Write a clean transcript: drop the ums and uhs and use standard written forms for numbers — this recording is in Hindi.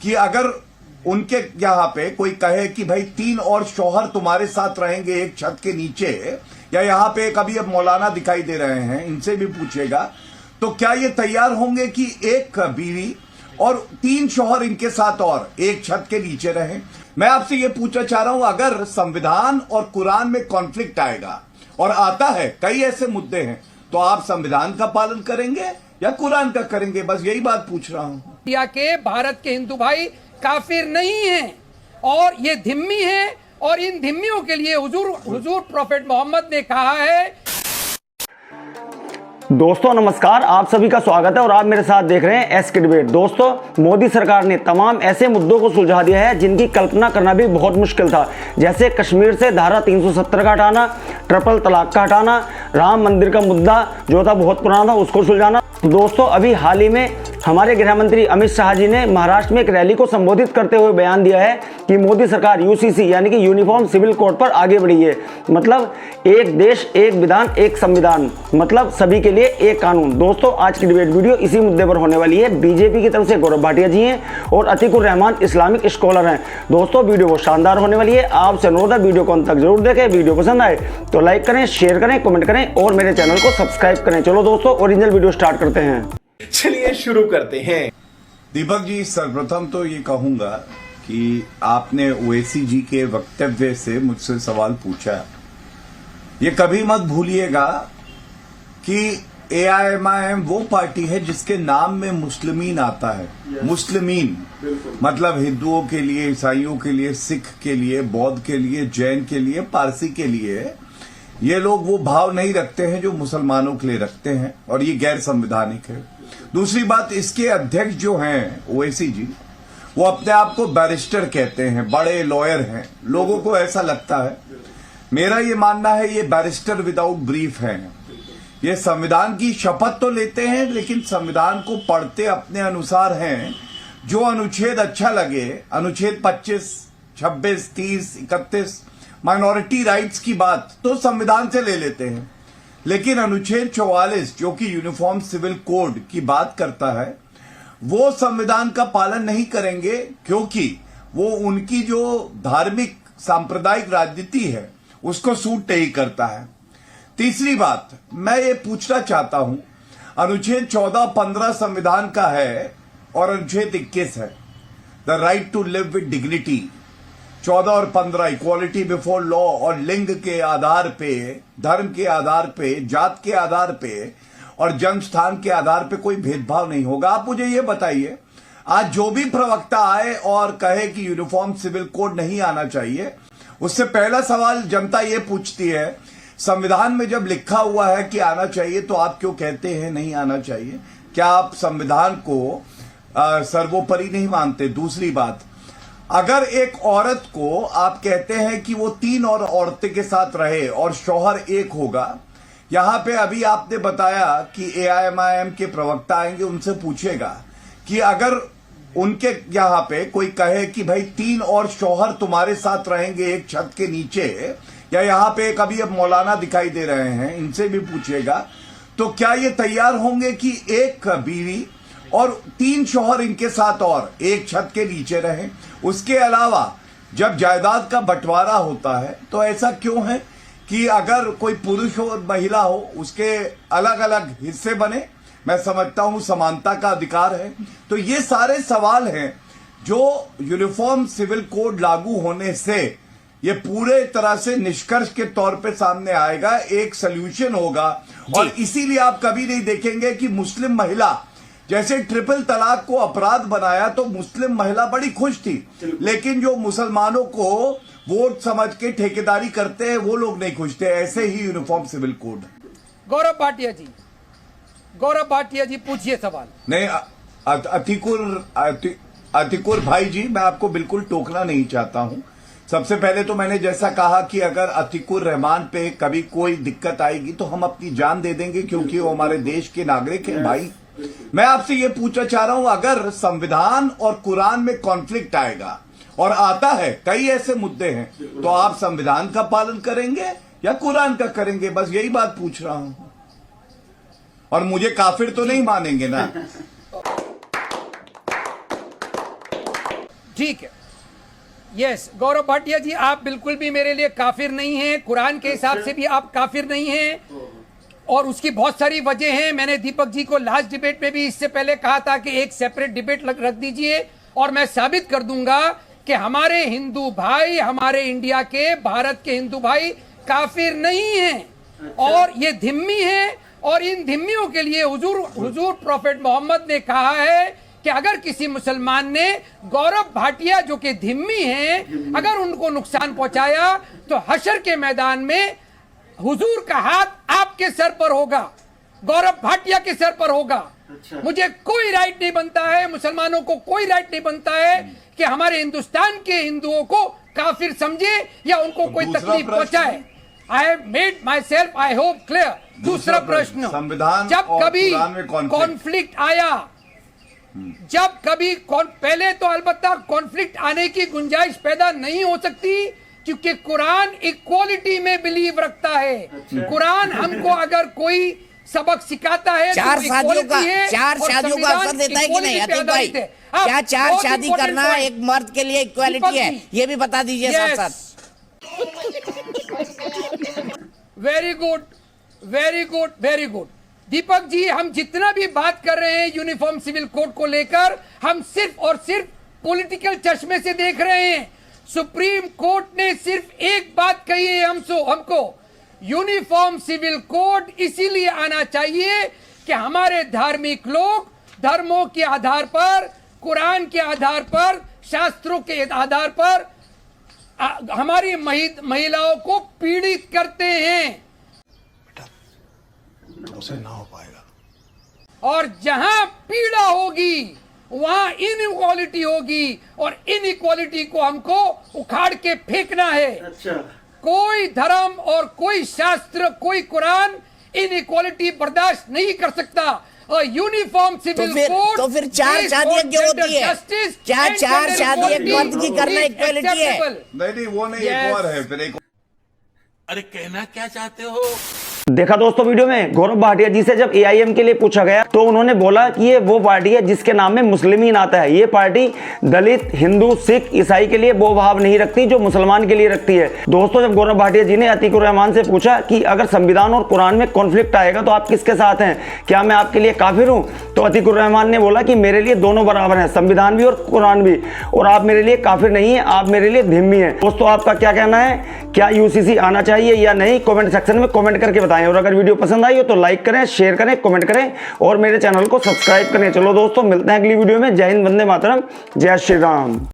कि अगर उनके यहाँ पे कोई कहे कि भाई 3 और शौहर तुम्हारे साथ रहेंगे एक छत के नीचे, या यहाँ पे कभी अब मौलाना दिखाई दे रहे हैं, इनसे भी पूछेगा, तो क्या ये तैयार होंगे कि एक बीवी और 3 शौहर इनके साथ और एक छत के नीचे रहें? मैं आपसे ये पूछना चाह रहा हूं, अगर संविधान और कुरान में कॉन्फ्लिक्ट आएगा, और आता है, कई ऐसे मुद्दे हैं, तो आप संविधान का पालन करेंगे या कुरान का करेंगे? बस यही बात पूछ रहा हूं। इंडिया के भारत के हिंदू भाई काफिर नहीं हैं और ये धिम्मी है, और इन धिम्मियों के लिए हुजूर प्रॉफेट मोहम्मद ने कहा है। दोस्तों नमस्कार, आप सभी का स्वागत है और आप मेरे साथ देख रहे हैं एस के डिबेट। दोस्तों, मोदी सरकार ने तमाम ऐसे मुद्दों को सुलझा दिया है जिनकी कल्पना करना भी बहुत मुश्किल था, जैसे कश्मीर से धारा 370 का हटाना, ट्रिपल तलाक का हटाना, राम मंदिर का मुद्दा जो था बहुत पुराना था उसको सुलझाना। दोस्तों, अभी हाल ही में हमारे गृह मंत्री अमित शाह जी ने महाराष्ट्र में एक रैली को संबोधित करते हुए बयान दिया है कि मोदी सरकार यूसीसी यानी कि यूनिफॉर्म सिविल कोड पर आगे बढ़ी है। मतलब एक देश एक विधान एक संविधान, मतलब सभी के लिए एक कानून। दोस्तों, आज की डिबेट वीडियो इसी मुद्दे पर होने वाली है। बीजेपी की तरफ से गौरव भाटिया जी हैं और अतीकुर रहमान इस्लामिक स्कॉलर हैं। दोस्तों, वीडियो बहुत शानदार होने वाली है। आपसे अनुरोध है वीडियो को अंत तक जरूर देखें। वीडियो पसंद आए तो लाइक करें, शेयर करें, कमेंट करें और मेरे चैनल को सब्सक्राइब करें। चलो दोस्तों, ओरिजिनल वीडियो स्टार्ट करते हैं। चलिए शुरू करते हैं। दीपक जी, सर्वप्रथम तो ये कहूंगा कि आपने ओवैसी जी के वक्तव्य से मुझसे सवाल पूछा। ये कभी मत भूलिएगा कि एआईएमआईएम वो पार्टी है जिसके नाम में मुस्लिमीन आता है। मुस्लिमीन मतलब हिंदुओं के लिए, ईसाइयों के लिए, सिख के लिए, बौद्ध के लिए, जैन के लिए, पारसी के लिए। ये लोग वो भाव नहीं रखते हैं जो मुसलमानों के लिए रखते हैं, और ये गैर संवैधानिक है। दूसरी बात, इसके अध्यक्ष जो हैं ओवैसी जी, वो अपने आप को बैरिस्टर कहते हैं, बड़े लॉयर हैं। लोगों को ऐसा लगता है, मेरा ये मानना है ये बैरिस्टर विदाउट ब्रीफ हैं। ये संविधान की शपथ तो लेते हैं लेकिन संविधान को पढ़ते अपने अनुसार हैं। जो अनुच्छेद अच्छा लगे, अनुच्छेद 25, 26, 30, 31 माइनॉरिटी राइट्स की बात तो संविधान से ले लेते हैं, लेकिन अनुच्छेद 44 जो कि यूनिफॉर्म सिविल कोड की बात करता है, वो संविधान का पालन नहीं करेंगे, क्योंकि वो उनकी जो धार्मिक सांप्रदायिक राजनीति है उसको सूट नहीं करता है। तीसरी बात, मैं ये पूछना चाहता हूं, अनुच्छेद 14, 15 संविधान का है और अनुच्छेद 21 है, the right to live with dignity. 14 और 15 इक्वालिटी बिफोर लॉ, और लिंग के आधार पे, धर्म के आधार पे, जात के आधार पे और जन्म स्थान के आधार पे कोई भेदभाव नहीं होगा। आप मुझे ये बताइए, आज जो भी प्रवक्ता आए और कहे कि यूनिफॉर्म सिविल कोड नहीं आना चाहिए, उससे पहला सवाल जनता ये पूछती है, संविधान में जब लिखा हुआ है कि आना चाहिए तो आप क्यों कहते हैं नहीं आना चाहिए? क्या आप संविधान को सर्वोपरि नहीं मानते? दूसरी बात, अगर एक औरत को आप कहते हैं कि वो 3 और औरतें के साथ रहे और शौहर एक होगा, यहां पे अभी आपने बताया कि एआईएमआईएम के प्रवक्ता आएंगे, उनसे पूछेगा कि अगर उनके यहां पे कोई कहे कि भाई 3 और शौहर तुम्हारे साथ रहेंगे एक छत के नीचे, या यहां पे कभी अब मौलाना दिखाई दे रहे हैं, इनसे भी पूछेगा, तो क्या ये तैयार होंगे कि एक बीवी और 3 शौहर इनके साथ और एक छत के नीचे रहें? उसके अलावा जब जायदाद का बंटवारा होता है तो ऐसा क्यों है कि अगर कोई पुरुष हो और महिला हो उसके अलग अलग हिस्से बने? मैं समझता हूं समानता का अधिकार है। तो ये सारे सवाल हैं जो यूनिफॉर्म सिविल कोड लागू होने से ये पूरे तरह से निष्कर्ष के तौर पे सामने आएगा, एक सॉल्यूशन होगा। और इसीलिए आप कभी नहीं देखेंगे कि मुस्लिम महिला, जैसे ट्रिपल तलाक को अपराध बनाया तो मुस्लिम महिला बड़ी खुश थी, लेकिन जो मुसलमानों को वोट समझ के ठेकेदारी करते हैं वो लोग नहीं खुश थे। ऐसे ही uniform civil code. Gaurav Bhatia जी पूछिए सवाल। नहीं, अतीकुर भाई जी, मैं आपको बिल्कुल टोकना नहीं चाहता हूं। सबसे पहले तो मैंने जैसा कहा कि अगर अतीकुर रहमान पे कभी कोई दिक्कत आएगी तो हम अपनी जान दे देंगे, क्योंकि वो हमारे देश के नागरिक हैं। भाई, मैं आपसे ये पूछना चाह रहा हूं, अगर संविधान और कुरान में कॉन्फ्लिक्ट आएगा, और आता है, कई ऐसे मुद्दे हैं, तो आप संविधान का पालन करेंगे या कुरान का करेंगे? बस यही बात पूछ रहा हूं। और मुझे काफिर तो नहीं मानेंगे ना? ठीक है। यस, गौरव भाटिया जी, आप बिल्कुल भी मेरे लिए काफिर नहीं हैं, कुरान के हिसाब से भी आप काफिर नहीं हैं, और उसकी बहुत सारी वजह हैं। मैंने दीपक जी को लास्ट डिबेट में भी इससे पहले कहा था कि एक सेपरेट डिबेट रख दीजिए, और मैं साबित कर दूंगा कि हमारे हिंदू भाई, हमारे इंडिया के, भारत के हिंदू भाई काफिर नहीं हैं, और ये धिम्मी है, और इन धिम्मियों के लिए हुजूर प्रॉफेट मोहम्मद ने कहा है कि अगर किसी मुसलमान ने गौरव भाटिया जो कि धिम्मी हैं, अगर उनको नुकसान पहुंचाया तो हशर के मैदान में हुजूर का हाथ आपके सर पर होगा, गौरव भाटिया के सर पर होगा। मुझे कोई राइट नहीं बनता है, मुसलमानों को कोई राइट नहीं बनता है कि हमारे हिंदुस्तान के हिंदुओं को काफिर समझे या उनको कोई तकलीफ पहुंचाए। I have made my self, I hope, clear. दूसरा प्रश्न, संविधान जब और कभी कुरान में कॉन्फ्लिक्ट आया, जब कभी पहले तो अलबत्ता कॉन्फ्लिक्ट आने की गुंजाइश पैदा नहीं हो सकती, क्योंकि कुरान इक्वालिटी में बिलीव रखता है। कुरान हमको अगर कोई सबक सिखाता है चार तो शादियों का equality है, चार और शादियों का अवसर देता है कि नहीं equality पे अतीक भाई? आधारित है। अब क्या चार बहुत शादी important करना point, एक मर्द के लिए इक्वालिटी है, दीपक जी। ये भी बता दीजिए साथ साथ। Very good, very good, very good. Deepak ji, हम जितना भी बात कर रहे हैं यूनिफॉर्म सिविल कोड को लेकर, हम सिर्फ और सिर्फ पॉलिटिकल चश्मे से देख रहे हैं। सुप्रीम कोर्ट ने सिर्फ एक बात कही है हमको, यूनिफॉर्म सिविल कोड इसीलिए आना चाहिए कि हमारे धार्मिक लोग धर्मों के आधार पर, कुरान के आधार पर, शास्त्रों के आधार पर हमारी महिलाओं को पीड़ित करते हैं, उसे ना हो पाएगा। और जहां पीड़ा होगी वहां इनइक्वालिटी होगी, और इनइक्वालिटी को हमको उखाड़ के फेंकना है। कोई धर्म और कोई शास्त्र, कोई कुरान इनइक्वालिटी बर्दाश्त नहीं कर सकता। और यूनिफॉर्म सिविल कोड तो फिर चार शादियां क्यों होती है? क्या चार शादी एक मर्द की करना इक्वालिटी है? नहीं, वो नहीं, एक और है, फिर एक। अरे कहना क्या चाहते हो? देखा दोस्तों वीडियो में, गौरव भाटिया जी से जब एआईएम के लिए पूछा गया तो उन्होंने बोला कि ये वो पार्टी है जिसके नाम में मुस्लिमीन आता है। ये पार्टी दलित, हिंदू, सिख, ईसाई के लिए वो भाव नहीं रखती जो मुसलमान के लिए रखती है। दोस्तों, जब गौरव भाटिया जी ने अतीकुर रहमान से पूछा कि अगर संविधान और कुरान में कॉन्फ्लिक्ट आएगा तो आप किसके साथ हैं, क्या मैं आपके लिए काफिर हूं, तो अतीकुर रहमान ने बोला कि मेरे लिए दोनों बराबर हैं, संविधान भी और कुरान भी, और आप मेरे लिए काफिर नहीं है, आप मेरे लिए धिम्मी हैं। दोस्तों, आपका क्या कहना है? क्या यूसीसी आना चाहिए या नहीं? कमेंट सेक्शन में कमेंट करके बताएं, और अगर वीडियो पसंद आई हो तो लाइक करें, शेयर करें, कमेंट करें, और मेरे चैनल को सब्सक्राइब करें। चलो दोस्तों, मिलते हैं अगली वीडियो में। जय हिंद, वंदे मातरम, जय श्री राम।